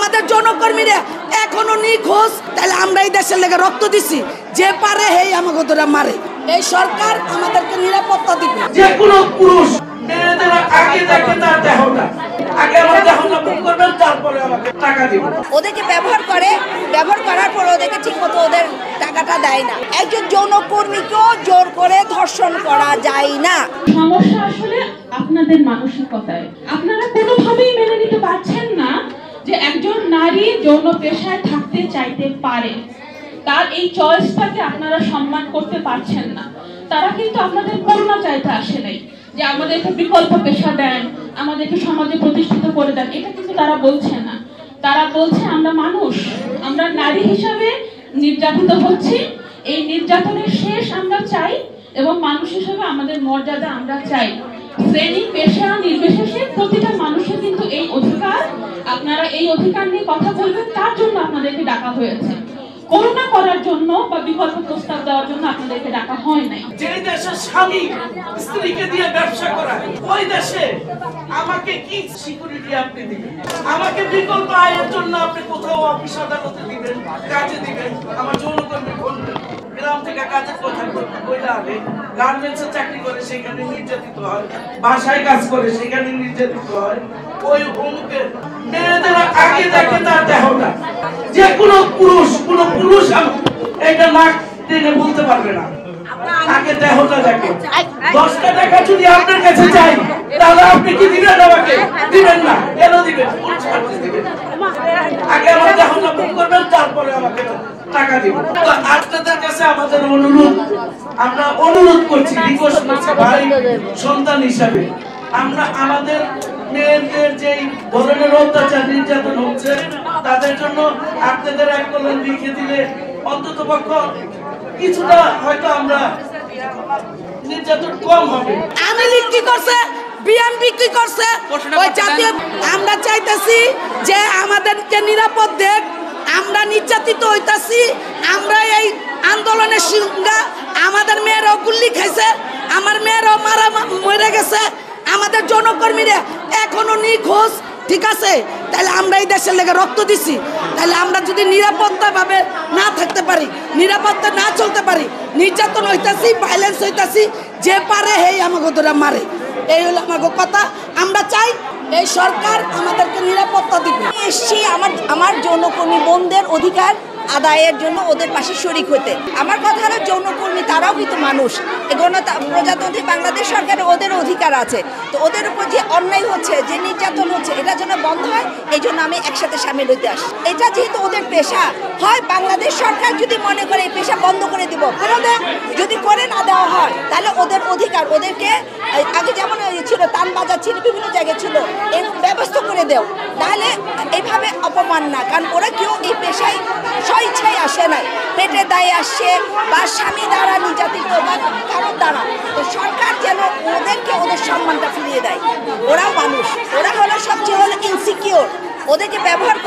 আমাদের যৌনকর্মীরা এখনো নিখোঁজ, তাহলে আমরা এই দেশের লেগে রক্ত দিছি, যে পারে হেই আমাকে ধরে মারে। এই সরকার আমাদেরকে নিরাপত্তা দিবে। যে কোনো পুরুষ মেয়েদের আগে দেখে তার দেহটা, আগে আমার দেহটা বুক করবেন, তারপরে আমাকে টাকা দিবেন। ওদেরকে ব্যবহার করার পর ওদেরকে ঠিকমতো ওদের টাকাটা দেয় না। একজন যৌনকর্মীকেও জোর করে ধর্ষণ করা যায় না। সমস্যা আসলে আপনাদের মানসিকতায়। আপনারা কোনোভাবেই মেনে নিতে পারছেন না যে একজন নারী যৌন পেশায় থাকতে চাইতে পারে, তার এই চয়েসটাকে আপনারা সম্মান করতে পারছেন না। তারা কিন্তু আপনাদের করুণা চাইতে আসে নাই যে আমাদেরকে বিকল্প পেশা দেন, আমাদেরকে সমাজে প্রতিষ্ঠিত করে দেন, এটা কিন্তু তারা বলছে না। তারা বলছে আমরা মানুষ, আমরা নারী হিসাবে নির্যাতিত হচ্ছি, এই নির্যাতনের শেষ আমরা চাই এবং মানুষ হিসেবে আমাদের মর্যাদা আমরা চাই। শ্রেণী পেশা নির্বিশেষে প্রতিটা মানুষের কিন্তু এই অধিকার, আপনারা এই অধিকার নিয়ে কথা বলবেন, তার জন্য আপনাদেরকে ডাকা হয়েছে। করুণা করার জন্য বা বিকল্প প্রস্তাব দেওয়ার জন্য আপনাদেরকে ডাকা হয় নাই। যে দেশের স্বামী স্ত্রীকে দিয়ে ব্যবসা করায়, ওই দেশে আমাকে কি সিকিউরিটি আপনি দিবেন? আমাকে বিকল্প আয়ের জন্য আপনি কোথাও অফিস আদালতে দিবেন, কাজে দিবেন, আমার যৌনকর্মী বলবেন। গ্রাম থেকে কাজের কথা বইলা আগে গার্মেন্টসে চাকরি করে সেখানে নির্যাতিত হয়, বাসায় কাজ করে সেখানে নির্যাতিত হয়। ওই অমুকের মেয়েদের আগে দেখে তার দেহটা। যে কোনো পুরুষ এটা নাক টেনে বলতে পারবে না, আগে দেহটা দেখে। 10টা টাকা যদি আপনার কাছে চাই, তাহলে আপনি কি দিবেন? আমাকে দিবেন না। কেন দিবেন? আগে আমার দেহটা বুক করবেন, তারপরে আমাকে টাকা দিবেন। তো আপনাদের কাছে আমাদের অনুরোধ, আমরা অনুরোধ করছি, রিকোয়েস্ট করছি, ভাই সন্তান হিসাবে আমরা আমাদের মেয়েদের যে ধরনের অত্যাচার নির্যাতন হচ্ছে, তাদের জন্য আপনাদের এক কলম লিখে দিলে অন্তত পক্ষ কিছুটা হয়তো আমরা নির্যাতন কম হবে। আমি কি করছে, বিএনপি কি করছে, ওই জাতীয় আমরা চাইতেছি যে আমাদেরকে নিরাপদ দেখ। আমরা নির্যাতিত হইতাছি, আমরা এই আন্দোলনের সিংহা, আমাদের মেয়েরাও গুল্লি খাইছে, আমার মেয়েরাও মরে গেছে, আমাদের যৌনকর্মীরা এখনো নিখোঁজ। ঠিক আছে, তাহলে আমরা এই দেশের লেগে রক্ত দিছি, তাহলে আমরা যদি নিরাপত্তা ভাবে না থাকতে পারি, নিরাপত্তা না চলতে পারি, নির্যাতন হইতাছি, ভাইলেন্স হইতাছি, যে পারে হেই আমাকে ধরে মারে। এই হলো আমাকে কথা। আমরা চাই এই সরকার আমাদেরকে নিরাপত্তা দিবে। এসছি আমার যৌনকর্মী বোনদের অধিকার আদায়ের জন্য ওদের পাশে শরিক হতে। আমার কথা হলো যৌনকর্মী তারাও কিন্তু মানুষ। প্রজাতন্ত্রী বাংলাদেশ সরকারের ওদের অধিকার আছে, তো ওদের উপর যে অন্যায় হচ্ছে, যে নির্যাতন হচ্ছে, এটা যেন বন্ধ হয়, এই জন্য আমি একসাথে সামিল হইতে আসি। এটা যেহেতু ওদের পেশা, হয় বাংলাদেশ সরকার যদি মনে করে এই পেশা বন্ধ করে দিব, যদি করে না দেওয়া হয়, তাহলে ওদের অধিকার, ওদেরকে আগে যেমন ছিল তানবাজার ছিল, বিভিন্ন জায়গায় ছিল, এরকম ব্যবস্থা করে দেও। তাহলে এইভাবে অপমান না, কারণ ওরা কেউ এই পেশায় স্বইচ্ছায় আসে নাই, পেটের দায়ে আসছে বা স্বামী দ্বারা নির্যাতিত বা কারোর দ্বারা। তো সরকার যেন ওদেরকে ওদের সম্মানটা ফিরিয়ে দেয়। ওরাও মানুষ, ওরা হলো সবচেয়ে হলো ইনসিকিওর। ওদেরকে ব্যবহার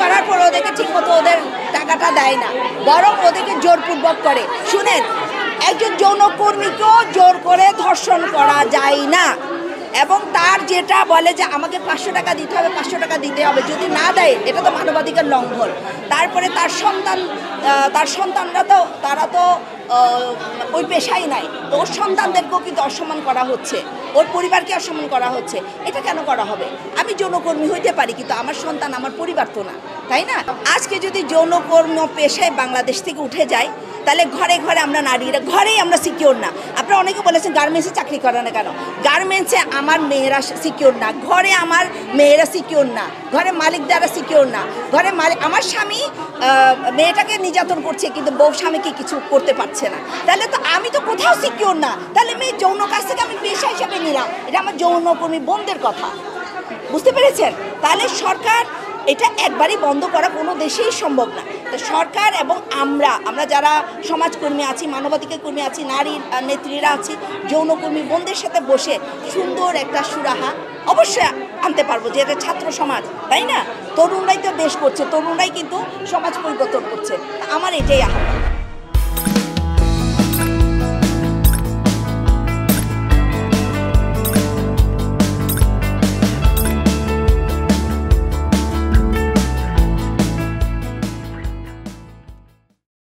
করার পর ওদেরকে ঠিকমতো ওদের টাকাটা দেয় না, বরং ওদেরকে জোরপূর্বক করে। শুনেন, একজন যৌনকর্মীকেও জোর করে ধর্ষণ করা যায় না, এবং তার যেটা বলে যে আমাকে 500 টাকা দিতে হবে, 500 টাকা দিতে হবে, যদি না দেয় এটা তো মানবাধিকার লঙ্ঘন। তারপরে তার সন্তানরা তো তারা তো ওই পেশাই নাই, তো ওর সন্তানদেরকেও কিন্তু অসম্মান করা হচ্ছে, ওর পরিবারকে অসম্মান করা হচ্ছে। এটা কেন করা হবে? আমি যৌনকর্মী হইতে পারি, কিন্তু আমার সন্তান আমার পরিবার তো না, তাই না? আজকে যদি যৌনকর্মী পেশায় বাংলাদেশ থেকে উঠে যায়, তাহলে ঘরে ঘরে আমরা নারীরা ঘরেই আমরা সিকিওর না। আপনারা অনেকে বলেছেন গার্মেন্টসে চাকরি করে না কেন? গার্মেন্টসে আমার মেয়েরা সিকিওর না, ঘরে আমার মেয়েরা সিকিওর না, ঘরে মালিক দ্বারা সিকিওর না, ঘরে মালিক আমার স্বামী মেয়েটাকে নির্যাতন করছে, কিন্তু বউ স্বামীকে কিছু করতে পারছে না, তাহলে তো আমি তো কোথাও সিকিওর না। তাহলে মেয়ে যৌন কাজ থেকে আমি পেশা হিসাবে নিলাম, এটা আমার যৌনকর্মী বোনদের কথা, বুঝতে পেরেছেন? তাহলে সরকার এটা একবারই বন্ধ করা কোনো দেশেই সম্ভব না। তো সরকার এবং আমরা যারা সমাজকর্মী আছি, মানবাধিকার কর্মী আছি, নারী নেত্রীরা আছি, যৌনকর্মী বোনদের সাথে বসে সুন্দর একটা সুরাহা অবশ্যই আনতে পারবো, যে এটা ছাত্র সমাজ, তাই না? তরুণরাই তো দেশ করছে, তরুণরাই কিন্তু সমাজ পরিবর্তন করছে। আমার এটাই আহ্বান।